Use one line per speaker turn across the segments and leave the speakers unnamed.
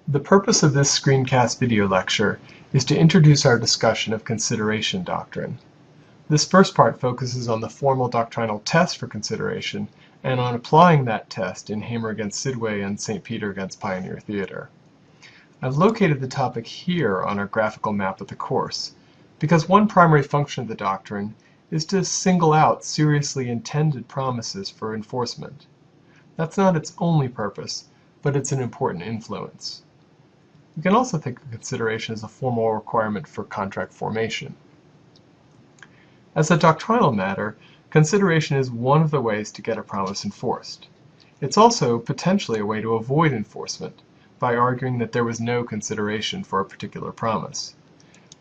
The purpose of this screencast video lecture is to introduce our discussion of consideration doctrine. This first part focuses on the formal doctrinal test for consideration and on applying that test in Hamer against Sidway and St. Peter against Pioneer Theatre. I've located the topic here on our graphical map of the course because one primary function of the doctrine is to single out seriously intended promises for enforcement. That's not its only purpose, but it's an important influence. We can also think of consideration as a formal requirement for contract formation. As a doctrinal matter, consideration is one of the ways to get a promise enforced. It's also potentially a way to avoid enforcement by arguing that there was no consideration for a particular promise.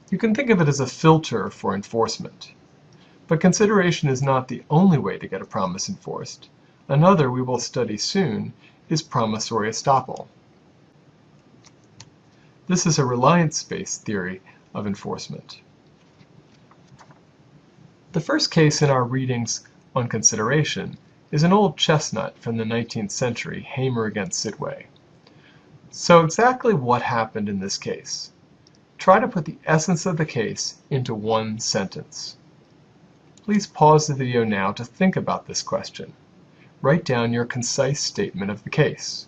You can think of it as a filter for enforcement. But consideration is not the only way to get a promise enforced. Another we will study soon is promissory estoppel. This is a reliance-based theory of enforcement. The first case in our readings on consideration is an old chestnut from the 19th century, Hamer against Sidway. So exactly what happened in this case? Try to put the essence of the case into one sentence. Please pause the video now to think about this question. Write down your concise statement of the case.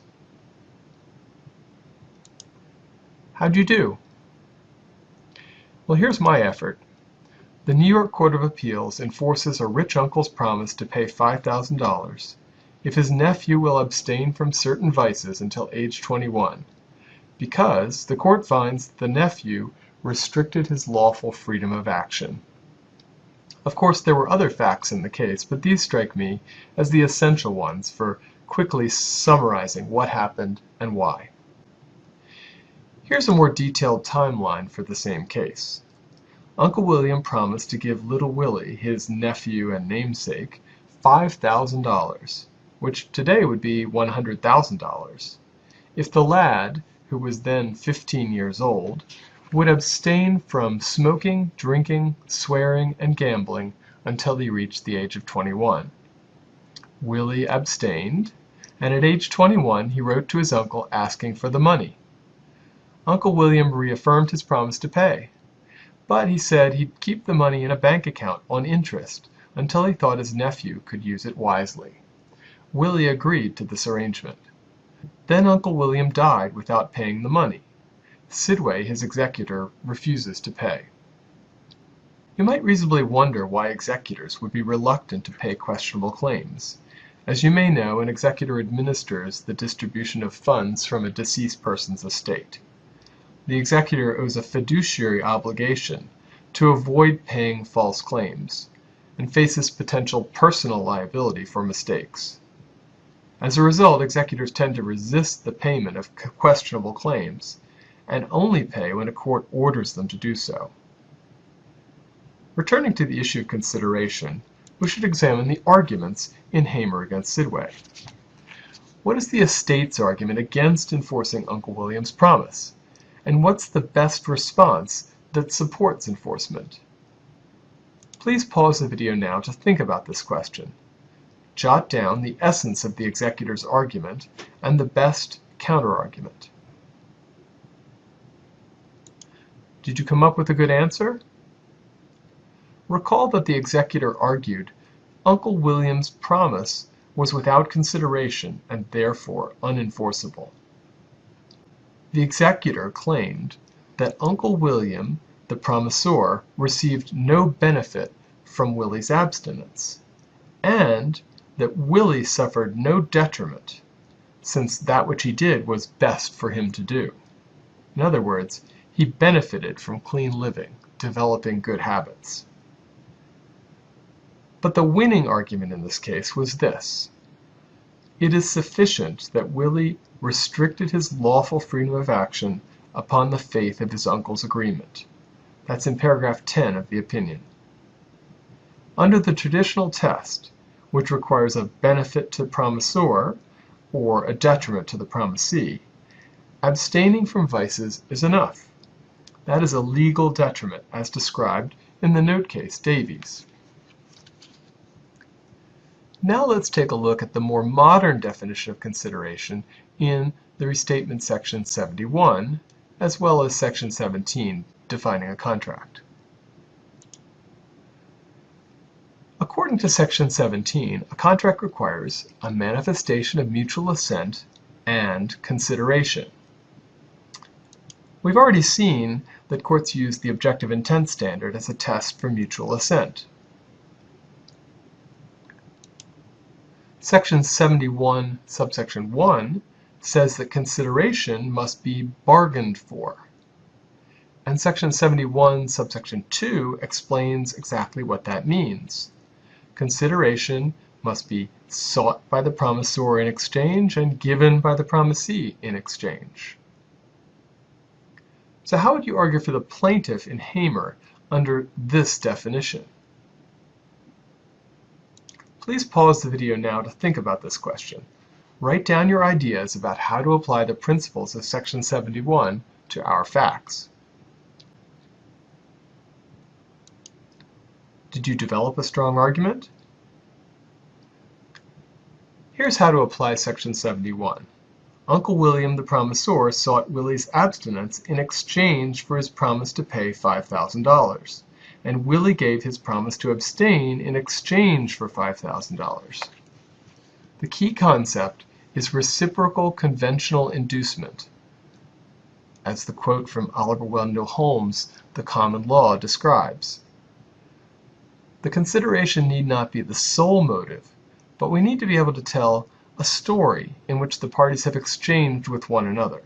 How'd you do? Well, here's my effort. The New York Court of Appeals enforces a rich uncle's promise to pay $5,000 if his nephew will abstain from certain vices until age 21, because the court finds the nephew restricted his lawful freedom of action. Of course, there were other facts in the case, but these strike me as the essential ones for quickly summarizing what happened and why. Here's a more detailed timeline for the same case. Uncle William promised to give little Willie, his nephew and namesake, $5,000, which today would be $100,000, if the lad, who was then 15 years old, would abstain from smoking, drinking, swearing, and gambling until he reached the age of 21. Willie abstained, and at age 21 he wrote to his uncle asking for the money. Uncle William reaffirmed his promise to pay, but he said he'd keep the money in a bank account on interest until he thought his nephew could use it wisely. Willie agreed to this arrangement. Then Uncle William died without paying the money. Sidway, his executor, refuses to pay. You might reasonably wonder why executors would be reluctant to pay questionable claims. As you may know, an executor administers the distribution of funds from a deceased person's estate. The executor owes a fiduciary obligation to avoid paying false claims and faces potential personal liability for mistakes. As a result, executors tend to resist the payment of questionable claims and only pay when a court orders them to do so. Returning to the issue of consideration, we should examine the arguments in Hamer against Sidway. What is the estate's argument against enforcing Uncle William's promise? And what's the best response that supports enforcement? Please pause the video now to think about this question. Jot down the essence of the executor's argument and the best counterargument. Did you come up with a good answer? Recall that the executor argued Uncle William's promise was without consideration and therefore unenforceable. The executor claimed that Uncle William, the promisor, received no benefit from Willie's abstinence, and that Willie suffered no detriment, since that which he did was best for him to do. In other words, he benefited from clean living, developing good habits. But the winning argument in this case was this: it is sufficient that Willie restricted his lawful freedom of action upon the faith of his uncle's agreement. That's in paragraph 10 of the opinion. Under the traditional test, which requires a benefit to the promisor or a detriment to the promisee, abstaining from vices is enough. That is a legal detriment, as described in the note case Davies. Now let's take a look at the more modern definition of consideration in the restatement section 71, as well as section 17, defining a contract. According to section 17, a contract requires a manifestation of mutual assent and consideration. We've already seen that courts use the objective intent standard as a test for mutual assent. Section 71, subsection 1, says that consideration must be bargained for. And section 71, subsection 2, explains exactly what that means. Consideration must be sought by the promisor in exchange and given by the promisee in exchange. So how would you argue for the plaintiff in Hamer under this definition? Please pause the video now to think about this question. Write down your ideas about how to apply the principles of section 71 to our facts. Did you develop a strong argument? Here's how to apply section 71. Uncle William the promisor sought Willie's abstinence in exchange for his promise to pay $5,000. And Willie gave his promise to abstain in exchange for $5,000. The key concept is reciprocal conventional inducement, as the quote from Oliver Wendell Holmes' The Common Law describes. The consideration need not be the sole motive, but we need to be able to tell a story in which the parties have exchanged with one another.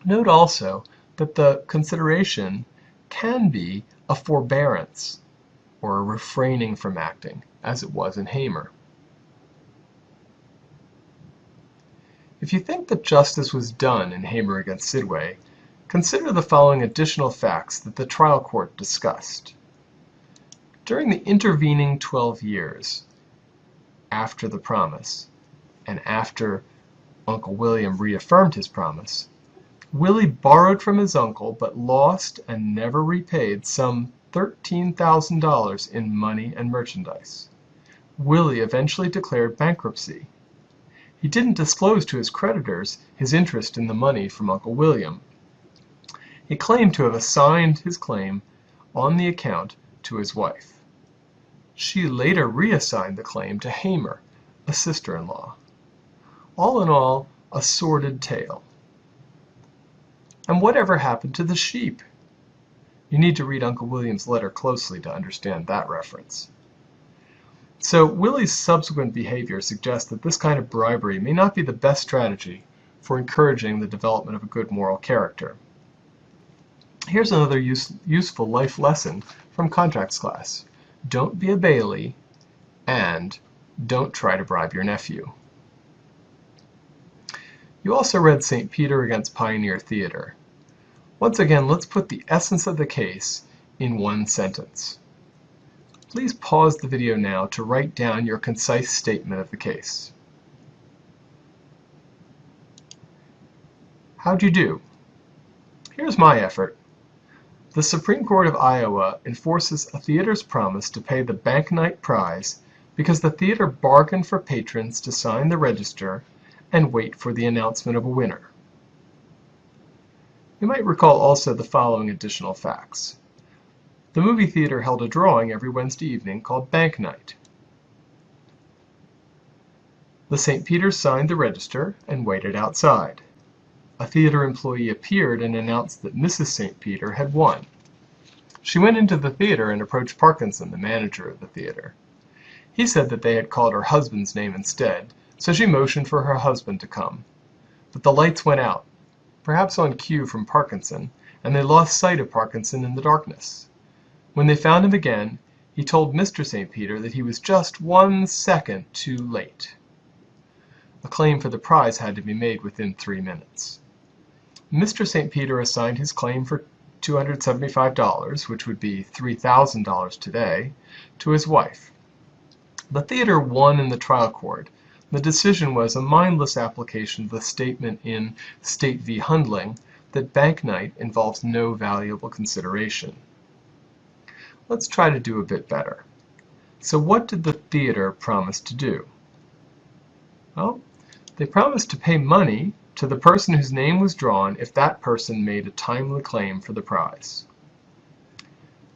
Note also that the consideration can be a forbearance or a refraining from acting, as it was in Hamer. If you think that justice was done in Hamer against Sidway, consider the following additional facts that the trial court discussed. During the intervening 12 years after the promise, and after Uncle William reaffirmed his promise, Willie borrowed from his uncle but lost and never repaid some $13,000 in money and merchandise. Willie eventually declared bankruptcy. He didn't disclose to his creditors his interest in the money from Uncle William. He claimed to have assigned his claim on the account to his wife. She later reassigned the claim to Hamer, a sister-in-law. All in all, a sordid tale. And whatever happened to the sheep? You need to read Uncle William's letter closely to understand that reference. So Willie's subsequent behavior suggests that this kind of bribery may not be the best strategy for encouraging the development of a good moral character. Here's another useful life lesson from contracts class. Don't be a Bailey, and don't try to bribe your nephew. You also read St. Peter against Pioneer Theatre. Once again, let's put the essence of the case in one sentence. Please pause the video now to write down your concise statement of the case. How'd you do? Here's my effort. The Supreme Court of Iowa enforces a theater's promise to pay the bank night prize because the theater bargained for patrons to sign the register and wait for the announcement of a winner. You might recall also the following additional facts. The movie theater held a drawing every Wednesday evening called Bank Night. The St. Peter's signed the register and waited outside. A theater employee appeared and announced that Mrs. St. Peter had won. She went into the theater and approached Parkinson, the manager of the theater. He said that they had called her husband's name instead, so she motioned for her husband to come. But the lights went out, perhaps on cue from Parkinson, and they lost sight of Parkinson in the darkness. When they found him again, he told Mr. St. Peter that he was just 1 second too late. A claim for the prize had to be made within 3 minutes. Mr. St. Peter assigned his claim for $275, which would be $3,000 today, to his wife. The theater won in the trial court. The decision was a mindless application of the statement in State v. Hundling that bank night involves no valuable consideration. Let's try to do a bit better. So what did the theater promise to do? Well, They promised to pay money to the person whose name was drawn if that person made a timely claim for the prize.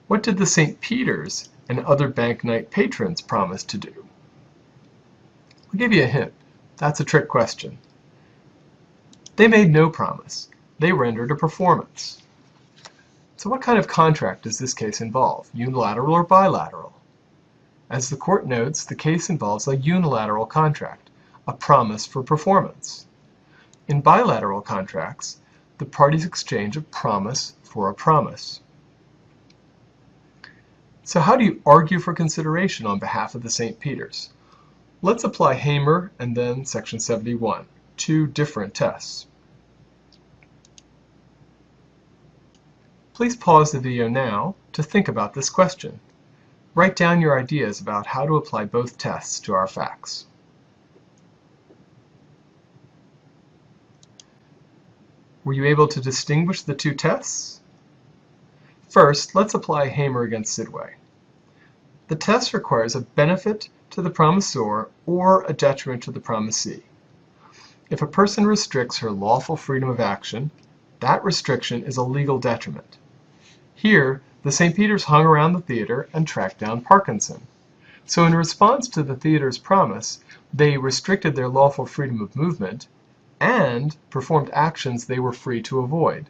What did the St. Peter's and other bank night patrons promise to do? I'll give you a hint. That's a trick question. They made no promise. They rendered a performance. So what kind of contract does this case involve? Unilateral or bilateral? As the court notes, the case involves a unilateral contract, a promise for performance. In bilateral contracts, the parties exchange a promise for a promise. So how do you argue for consideration on behalf of the St. Peter's? Let's apply Hamer and then Section 71, two different tests. Please pause the video now to think about this question. Write down your ideas about how to apply both tests to our facts. Were you able to distinguish the two tests? First, let's apply Hamer against Sidway. The test requires a benefit to the promisor or a detriment to the promisee. If a person restricts her lawful freedom of action, that restriction is a legal detriment. Here, the St. Peter's hung around the theater and tracked down Parkinson. So in response to the theater's promise, they restricted their lawful freedom of movement and performed actions they were free to avoid.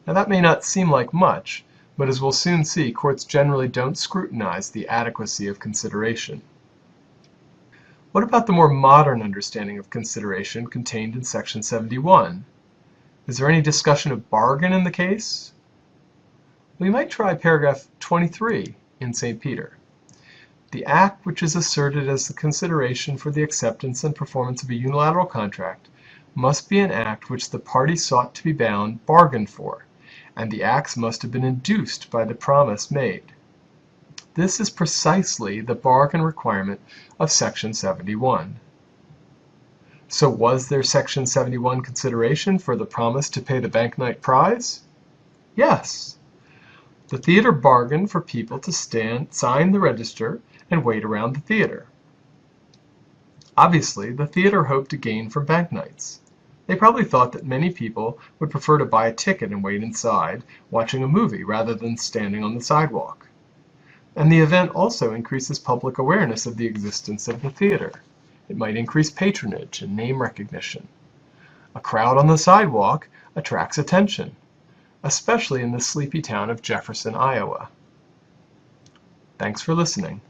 Now that may not seem like much, but as we'll soon see, courts generally don't scrutinize the adequacy of consideration. What about the more modern understanding of consideration contained in Section 71? Is there any discussion of bargain in the case? We might try paragraph 23 in St. Peter. The act which is asserted as the consideration for the acceptance and performance of a unilateral contract must be an act which the party sought to be bound bargained for, and the acts must have been induced by the promise made. This is precisely the bargain requirement of Section 71. So was there Section 71 consideration for the promise to pay the bank night prize? Yes. The theater bargained for people to sign the register and wait around the theater. Obviously, the theater hoped to gain from bank nights. They probably thought that many people would prefer to buy a ticket and wait inside, watching a movie rather than standing on the sidewalk. And the event also increases public awareness of the existence of the theater. It might increase patronage and name recognition. A crowd on the sidewalk attracts attention, especially in the sleepy town of Jefferson, Iowa. Thanks for listening.